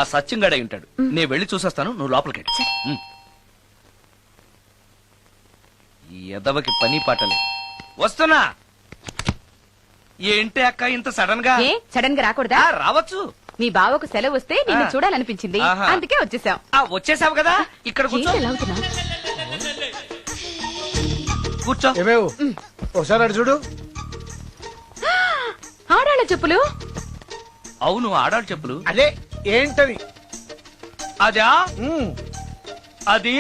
ఆ సత్యంగాడే ఉంటాడు. నేను వెళ్ళి చూసొస్తాను, నువ్వు లోపలికి వెళ్ళు. ఈ ఎదవకి పని పాటలేదు. వస్తున్నా. ఏంటి అక్క ఇంత సడన్ గా? సడన్ గా రాకూడదా? రావచ్చు. మీ బావకు సెలవు వస్తే నిన్ను చూడాలనిపించింది, అందుకే వచ్చేసాం. వచ్చేసావు కదా, ఇక్కడ కూర్చో. కూర్చో. ఒకసారి అటు చూడు. ఆడాళ్ళ చెప్పులు. అవును, ఆడాళ్ళ చెప్పులు. అదే ఏంటది? అదా అది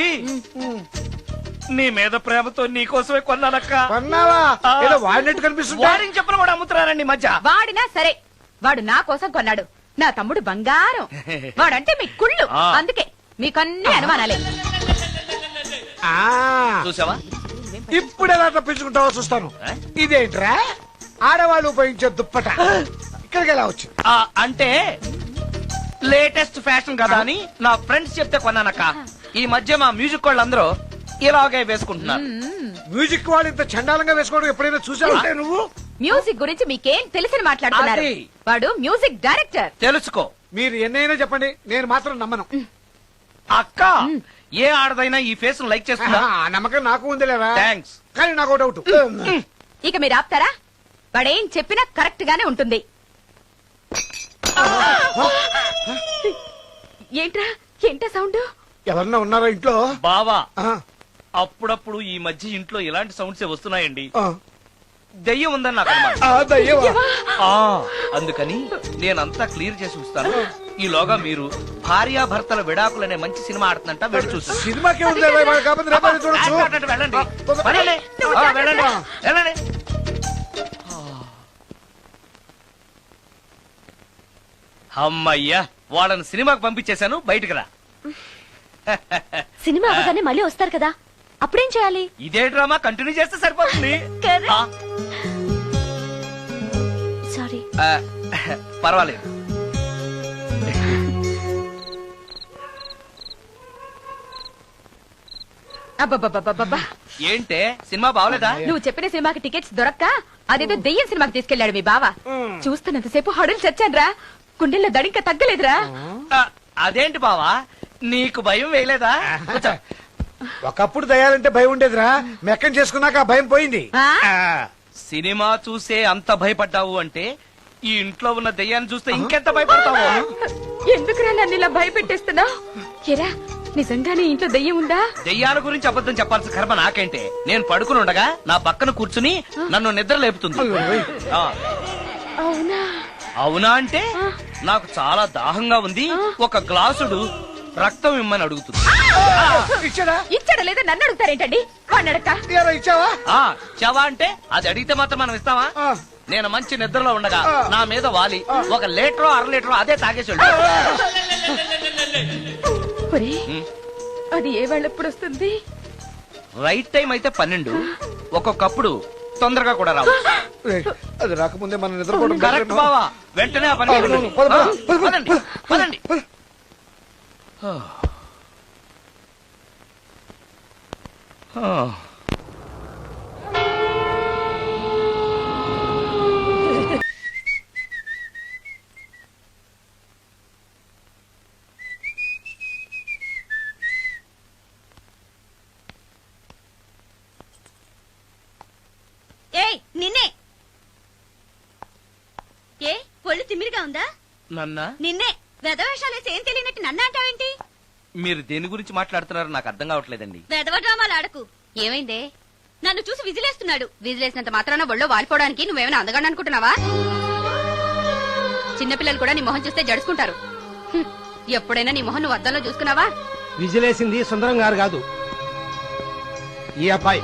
నీ మీద ప్రేమతో నీకోసమే కొన్నానక్క. కొన్నావా? ఏదో వాడినట్టు కనిపిస్తుంది. వాడిని చెప్పులు కూడా అమ్ముతున్నారండి మధ్య. వాడినా సరే, వాడు నా కోసం కొన్నాడు. నా తమ్ముడు బంగారం. వాడంటే మీ కుళ్ళు, అందుకే మీకన్నీ అనుమానాలే. చూసావా? ఇప్పుడు ఎలా తప్పించుకుంటావో చూస్తాను. ఇదేంట్రా ఆడవాళ్ళు ఉపయోగించే దుప్పట ఇక్కడికి ఎలా వచ్చింది? అంటే లేటెస్ట్ ఫ్యాషన్ కదా అని నా ఫ్రెండ్స్ చెప్తే కొన్నానక్క. ఈ మధ్య మా మ్యూజిక్ వాళ్ళందరూ ఇలాగే వేసుకుంటున్నారు. మ్యూజిక్ వాళ్ళు ఇంత చండాలంగా వేసుకోవడం ఎప్పుడైనా చూసావా నువ్వు? మ్యూజిక్ గురించి మీకేం తెలిసిన మాట్లాడుతున్నారు? వాడు మ్యూజిక్ డైరెక్టర్. తెలుసుకో. మీరు ఎన్నైనా చెప్పండి, నేను మాత్రం నమ్మను. అక్క, ఏ ఆడదైనా ఈ ఫేస్ లైక్ చేస్తుందా? నమ్మకం నాకు ఉందిలేరా. థ్యాంక్స్. కానీ నాకు డౌట్. ఇక మీరు ఆపుతారా? వాడేం చెప్పినా కరెక్ట్ గానే ఉంటుంది. ఏంటా సౌండ్? ఎవరన్నా ఉన్నారా ఇంట్లో? బావా, అప్పుడప్పుడు ఈ మధ్య ఇంట్లో ఇలాంటి సౌండ్స్ వస్తున్నాయండి. దెయ్యం ఉందని నాకు అందుకని నేనంతా క్లియర్ చేసి ఉంచుతాను. ఈలోగా మీరు భార్యాభర్తల విడాకులనే మంచి సినిమా ఆడుతుందంట, వెళ్ళి చూసి. సినిమాకి అమ్మయ్యా, వాళ్ళని సినిమాకి పంపించేశాను, బయటకు రా. సినిమా అవగానే మళ్ళీ వస్తారు కదా, అప్పుడేం చేయాలి? ఇదే డ్రామా కంటిన్యూ చేస్తే సరిపోతుంది. సారీ. పర్వాలేదు. అబ్బబ్బబ్బబ్బబ్బా, ఏంటే సినిమా బాగలేదా? నువ్వు చెప్పిన సినిమాకి టికెట్స్ దొరక్క అదేదో దెయ్యం సినిమాకి తీసుకెళ్లాడు మీ బావ. చూస్తున్నంతసేపు హడులు చచ్చాన్రా, గుండెల్లో దడింక తగ్గలేదురా. అదేంటి బావా, నీకు భయం వేయలేదా? ఒకప్పుడు దయాలంటే భయం ఉండేదిరా, మెక్కం చేసుకున్నాక ఆ భయం పోయింది. సినిమా చూసే అంత భయపడ్డావు అంటే ఈ ఇంట్లో ఉన్న దెయ్యాన్ని చూస్తే ఇంకెంత భయపడతావు? ఎందుకురా నన్ను ఇలా భయపెట్టేస్తున్నావు? ఎరా, నిజంగానే ఇంట్లో దెయ్యం ఉందా? దెయ్యాల గురించి అబద్ధం చెప్పాల్సిన కర్మ నాకేంటే? నేను పడుకుని ఉండగా నా పక్కన కూర్చుని నన్ను నిద్ర లేపుతుంది. అవునా? అవునా అంటే నాకు చాలా దాహంగా ఉంది, ఒక గ్లాసుడు రక్తం ఇమ్మని అడుగుతుంది. ఇచ్చాడా లేదా నన్ను అడుగుతారేంటండి? ఇచ్చావా అంటే అది అడిగితే మాత్రం మనం ఇస్తావా? నేను మంచి నిద్రలో ఉండగా నా మీద వాలి 1 లీటరో 1/2 లీటరో అదే తాగేసి అది ఏ వాళ్ళెప్పుడు వస్తుంది? రైట్ టైం అయితే 12, ఒక్కొక్కప్పుడు తొందరగా కూడా రావు. అది రాకముందే మనం నిద్రపోవడం కరెక్ట్ బావా, వెంటనే ఆ పని పదండి. నిన్నే. ఏ ఒళ్ళు తిమ్మిరిగా ఉందా? నిన్నే వెధవేషాలేసి ఏం తెలియనట్టు నన్ను అంటావేంటి? మీరు దేని గురించి మాట్లాడుతున్నారో నాకు అర్థం కావట్లేదండి. వెధవ డ్రామాలు ఆడకు. ఏమైందే? నన్ను చూసి విజిలేస్తున్నాడు. విజిలేసినంత మాత్రాన ఒళ్ళో వాలిపోవడానికి నువ్వేమైనా అందగాడు అనుకుంటున్నావా? చిన్నపిల్లలు కూడా నీ మొహం చూస్తే జడుచుకుంటారు. ఎప్పుడైనా నీ మొహం నువ్వు అద్దంలో చూసుకున్నావా? విజిలేసింది సుందరం గారు కాదు, ఈ అబ్బాయి.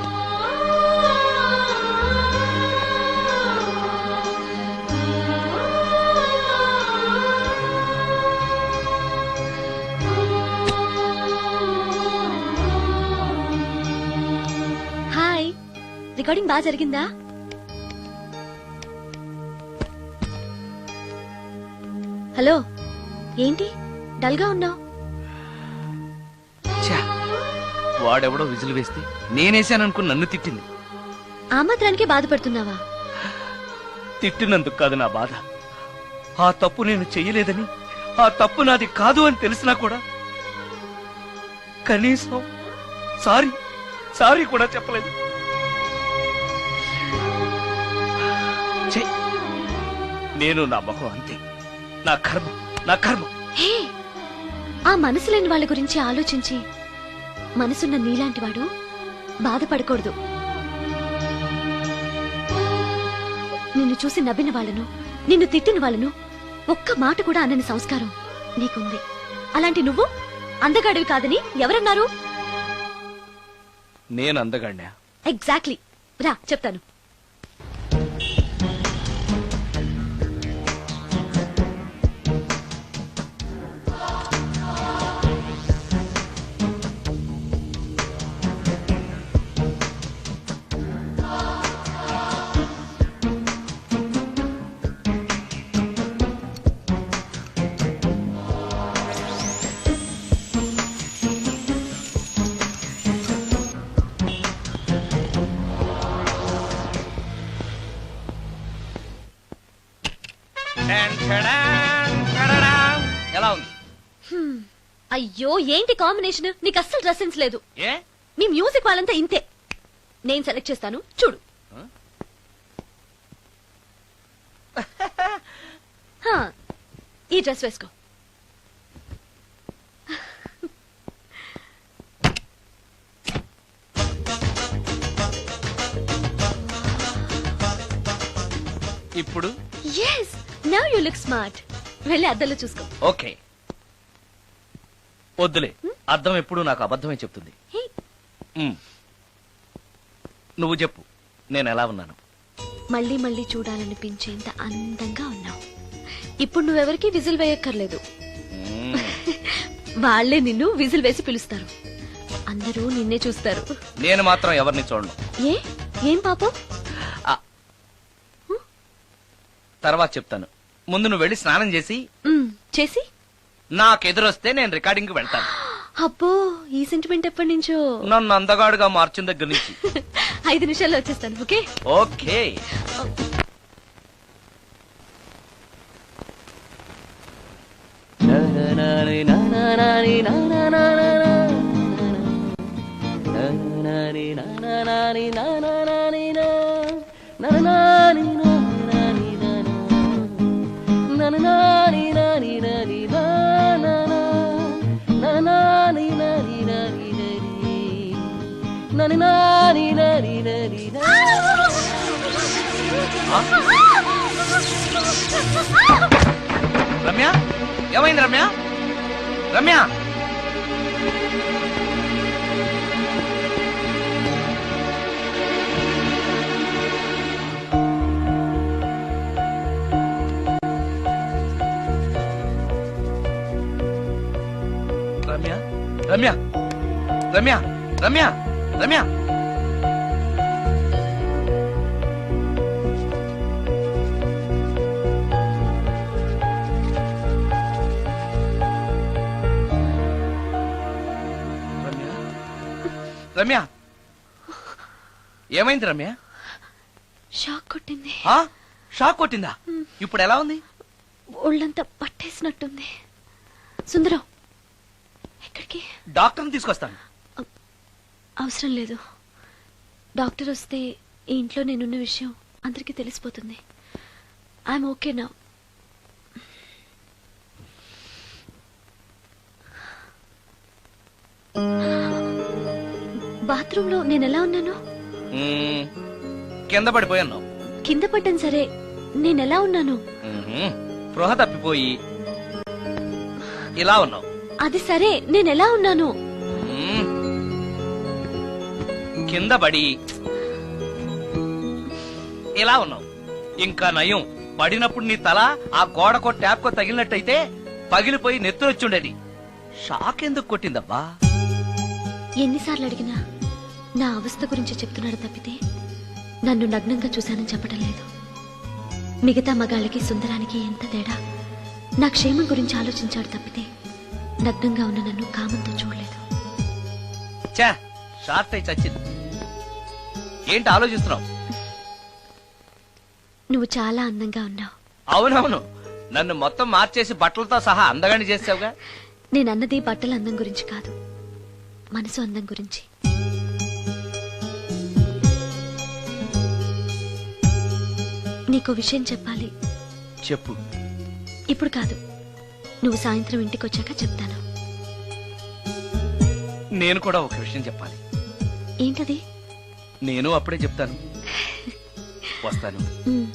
రికార్డింగ్ బాగా జరిగిందా? హలో, ఏంటి డల్ గా ఉన్నావు? వాడెవడో విజిల్ వేస్తే నేనేసాననుకుని నన్ను తిట్టింది. ఆ మాత్రానికే బాధపడుతున్నావా? తిట్టినందుకు కాదు నా బాధ, ఆ తప్పు నేను చెయ్యలేదని ఆ తప్పు నాది కాదు అని తెలిసినా కూడా కనీసం సారీ సారీ కూడా చెప్పలేదు. ఛీ! నేను నా మొహం అంతే. నా కర్మ నా కర్మ. హే, ఆ మనసు లేని వాళ్ళ గురించి ఆలోచించి మనసున్న నీలాంటి వాడు బాధపడకూడదు. నిన్ను చూసి నవ్విన వాళ్ళను, నిన్ను తిట్టిన వాళ్ళను ఒక్క మాట కూడా అనని సంస్కారం నీకుంది. అలాంటి నువ్వు అందగాడివి కాదని ఎవరన్నారు? నేను అందగాడినా? ఎగ్జాక్ట్లీ. రా చెప్తాను. ఎలా ఉంది? అయ్యో, ఏంటి కాంబినేషన్? నీకు అస్సలు డ్రెస్ సెన్స్ లేదు. ఏ మీ మ్యూజిక్ వాళ్ళంతా ఇంతే. నేను సెలెక్ట్ చేస్తాను, చూడు. హా, ఈ డ్రెస్ వేసుకో. ఇప్పుడు yes, now you look smart. వెళ్ళి అద్దంలో చూసుకో. ఓకే. వద్దులే, అర్థం ఎప్పుడు నాకు అబద్ధమే చెప్తుంది. హే, నువ్వు చెప్పు, నేను ఎలా ఉన్నాను? మళ్ళీ మళ్ళీ చూడాలనిపించేంత అందంగా ఉన్నావు. ఇప్పుడు నువ్వెవరికి విజిల్ వేయక్కర్లేదు. మ్మ్. వాళ్లే నిన్ను విజిల్ వేసి పిలుస్తారు. అందరూ నిన్నే చూస్తారు. నేను మాత్రం ఎవరిని చూడను. ఏ, ఏం పాపం? తర్వాత చెప్తాను. ముందు నువ్వు వెళ్ళి స్నానం చేసి చేసి నాకెదురొస్తే నేను రికార్డింగ్ కి వెళ్తాను. అబ్బో, ఈ సెంటిమెంట్ ఎప్పటి నుంచో? నన్ను అందగాడుగా మార్చిన దగ్గర నుంచి. 5 నిమిషాల్లో వచ్చేస్తాను. Okay okay. రమ్య, ఏమైంది రమ్య? రమ్య, రమ్య, రమ్య, రమ్య, రమ్య, రమ్య. రమ్య, ఏమైంది రమ్య? షాక్ కొట్టింది. షాక్ కొట్టిందా? ఇప్పుడు ఎలా ఉంది? ఒళ్ళంతా పట్టేసినట్టుంది. సుందరం, ఎక్కడికి? డాక్టర్ని తీసుకొస్తాను. అవసరం లేదు. డాక్టర్ వస్తే ఈ ఇంట్లో నేనున్న విషయం అందరికీ తెలిసిపోతుంది. ఐఎమ్ ఓకే నా. బాత్రూమ్ లో నేను ఎలా ఉన్నాను? కింద పడిపోయాను. కింద పడ్డాను సరే, నేను ఎలా ఉన్నాను? స్పృహ తప్పిపోయి ఇలా ఉన్నావు. అది సరే, నేను ఎలా ఉన్నాను? కింద పడి ఇలా ఉన్నావు. ఇంకా నయం, పడినప్పుడు నీ తల ఆ గోడకో ట్యాప్కో తగిలినట్టయితే పగిలిపోయి నెత్తురొచ్చుండేది. షాక్ ఎందుకు కొట్టిందబ్బా? ఎన్నిసార్లు అడిగినా నా అవస్థ గురించి చెప్తున్నాడు తప్పితే నన్ను నగ్నంగా చూశానని చెప్పడం లేదు. మిగతా మగాళ్ళకి సుందరానికి ఎంత తేడా. నా క్షేమం గురించి ఆలోచించాడు తప్పితే నగ్నంగా ఉన్న నన్ను కామంతో చూడలేదు. చా, షార్ట్ అయి చచ్చింది. ఏంటి ఆలోచిస్తున్నావు? నువ్వు చాలా అందంగా ఉన్నావు. అవునవును, నన్ను మొత్తం మార్చేసి బట్టలతో సహా అందగాని చేసావుగా. నేనన్నది బట్టల అందం గురించి కాదు, మనసు అందం గురించి. నీకో విషయం చెప్పాలి. చెప్పు. ఇప్పుడు కాదు, నువ్వు సాయంత్రం ఇంటికి వచ్చాక చెప్తాను. నేను కూడా ఒక విషయం చెప్పాలి. ఏంటది? నేను అప్పుడే చెప్తాను. వస్తాను. ఉమ్.